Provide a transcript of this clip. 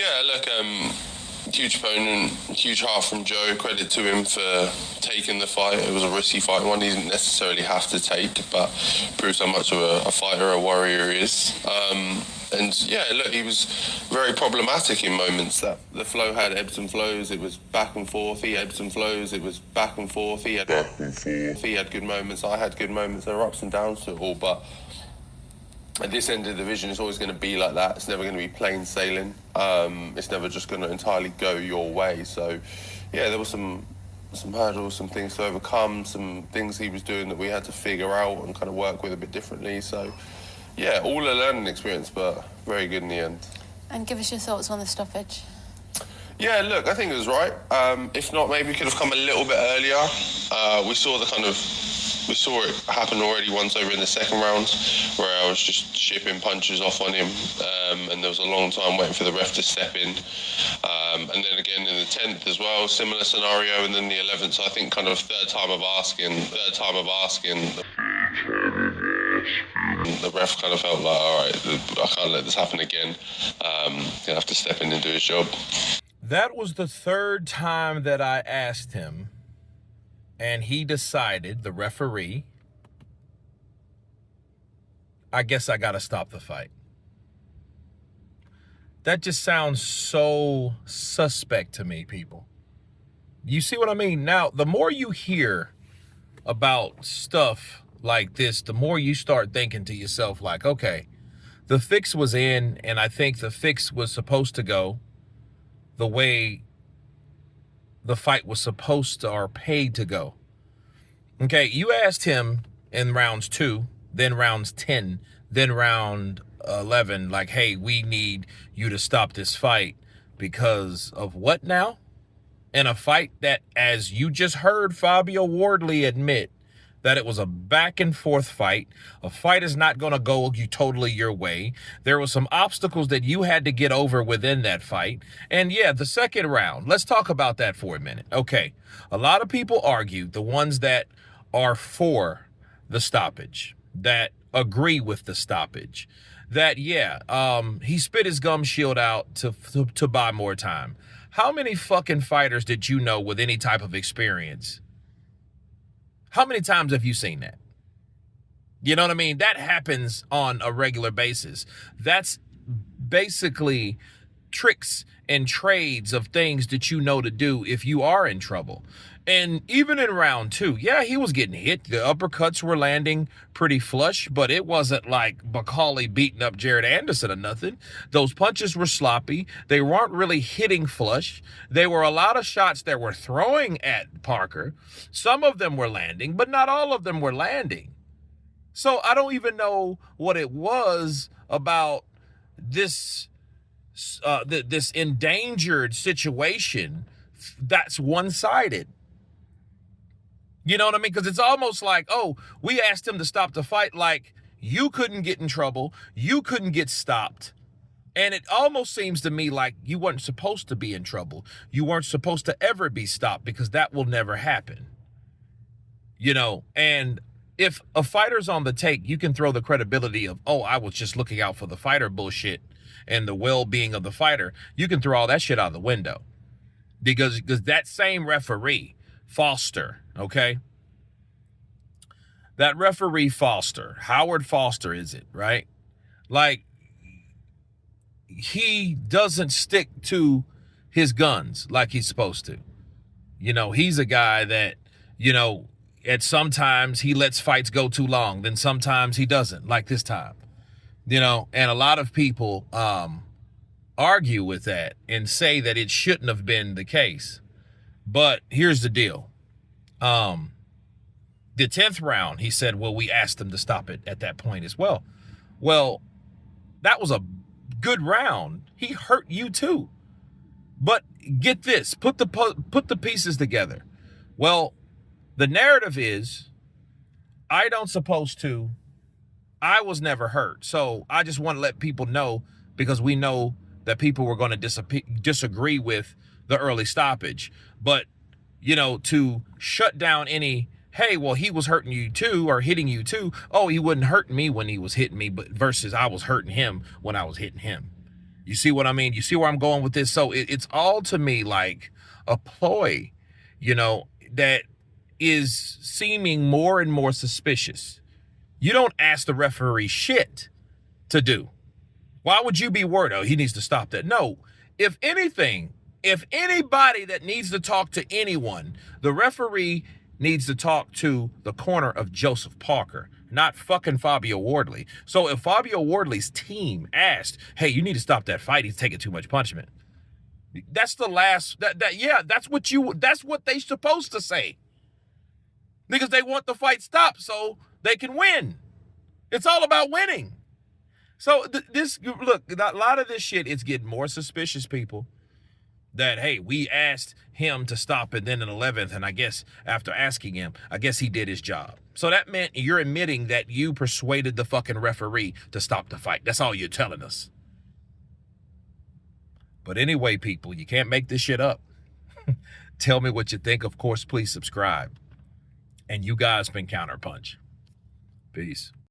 Yeah, look, huge opponent, huge half from Joe. Credit to him for taking the fight. It was a risky fight, one he didn't necessarily have to take, but proves how much of a fighter, a warrior he is. And yeah, look, he was very problematic in moments. That the flow had ebbs and flows. It was back and forth. He ebbs and flows. It was back and forth. He had back and forth. He had good moments. I had good moments. There were ups and downs to it all, but at this end of the division, it's always going to be like that. It's never going to be plain sailing. It's never just going to entirely go your way. So, yeah, there were some hurdles, some things to overcome, some things he was doing that we had to figure out and kind of work with a bit differently. So, yeah, all a learning experience, but very good in the end. And give us your thoughts on the stoppage. Yeah, look, I think it was right. If not, maybe it could have come a little bit earlier. We saw it happen already once over in the second round, where I was just shipping punches off on him, and there was a long time waiting for the ref to step in. And then again in the 10th as well, similar scenario, and then the 11th. So I think kind of third time of asking, the ref kind of felt like, all right, I can't let this happen again. He'll have to step in and do his job. That was the third time that I asked him, and he decided, the referee, I guess I got to stop the fight. That just sounds so suspect to me, people. You see what I mean? Now, the more you hear about stuff like this, the more you start thinking to yourself like, okay, the fix was in, and I think the fix was supposed to go the way the fight was supposed to or paid to go. Okay, you asked him in rounds 2, then rounds 10, then round 11, like, hey, we need you to stop this fight because of what now? In a fight that, as you just heard Fabio Wardley admit, that it was a back and forth fight. A fight is not going to go totally your way. There were some obstacles that you had to get over within that fight. And yeah, the second round, let's talk about that for a minute. Okay, a lot of people argue, the ones that are for the stoppage, that agree with the stoppage, that, yeah, he spit his gum shield out to buy more time. How many fucking fighters did you know with any type of experience? How many times have you seen that? You know what I mean? That happens on a regular basis. That's basically tricks and trades of things that you know to do if you are in trouble. And even in round 2, yeah, he was getting hit. The uppercuts were landing pretty flush, but it wasn't like Macaulay beating up Jared Anderson or nothing. Those punches were sloppy. They weren't really hitting flush. There were a lot of shots that were throwing at Parker. Some of them were landing, but not all of them were landing. So I don't even know what it was about this this endangered situation that's one-sided. You know what I mean? Because it's almost like, oh, we asked him to stop the fight, like you couldn't get in trouble, you couldn't get stopped. And it almost seems to me like you weren't supposed to be in trouble. You weren't supposed to ever be stopped, because that will never happen. You know, and if a fighter's on the take, you can throw the credibility of, oh, I was just looking out for the fighter bullshit and the well-being of the fighter. You can throw all that shit out the window. Because that same referee, Foster, okay? That referee Foster, Howard Foster is it, right? Like, he doesn't stick to his guns like he's supposed to. You know, he's a guy that, you know, at sometimes he lets fights go too long, then sometimes he doesn't, like this time. You know, and a lot of people argue with that and say that it shouldn't have been the case. But here's the deal. The 10th round, he said, well, we asked him to stop it at that point as well. Well, that was a good round. He hurt you too. But get this, put the pieces together. Well, the narrative is, I was never hurt. So I just want to let people know, because we know that people were going to disagree with the early stoppage. But, you know, to shut down any, hey, well, he was hurting you too, or hitting you too. Oh, he wasn't hurting me when he was hitting me, but versus I was hurting him when I was hitting him. You see what I mean? You see where I'm going with this? So it's all to me like a ploy, you know, that is seeming more and more suspicious. You don't ask the referee shit to do. Why would you be worried? Oh, he needs to stop that. No, if anything, if anybody that needs to talk to anyone, the referee needs to talk to the corner of Joseph Parker, not fucking Fabio Wardley. So if Fabio Wardley's team asked, hey, you need to stop that fight, he's taking too much punishment. That's the last, that's what they supposed to say. Because they want the fight stopped so they can win. It's all about winning. So look, a lot of this shit is getting more suspicious, people. That, hey, we asked him to stop it then in 11th, and I guess after asking him, I guess he did his job. So that meant you're admitting that you persuaded the fucking referee to stop the fight. That's all you're telling us. But anyway, people, you can't make this shit up. Tell me what you think. Of course, please subscribe. And you guys been Counterpunch. Peace.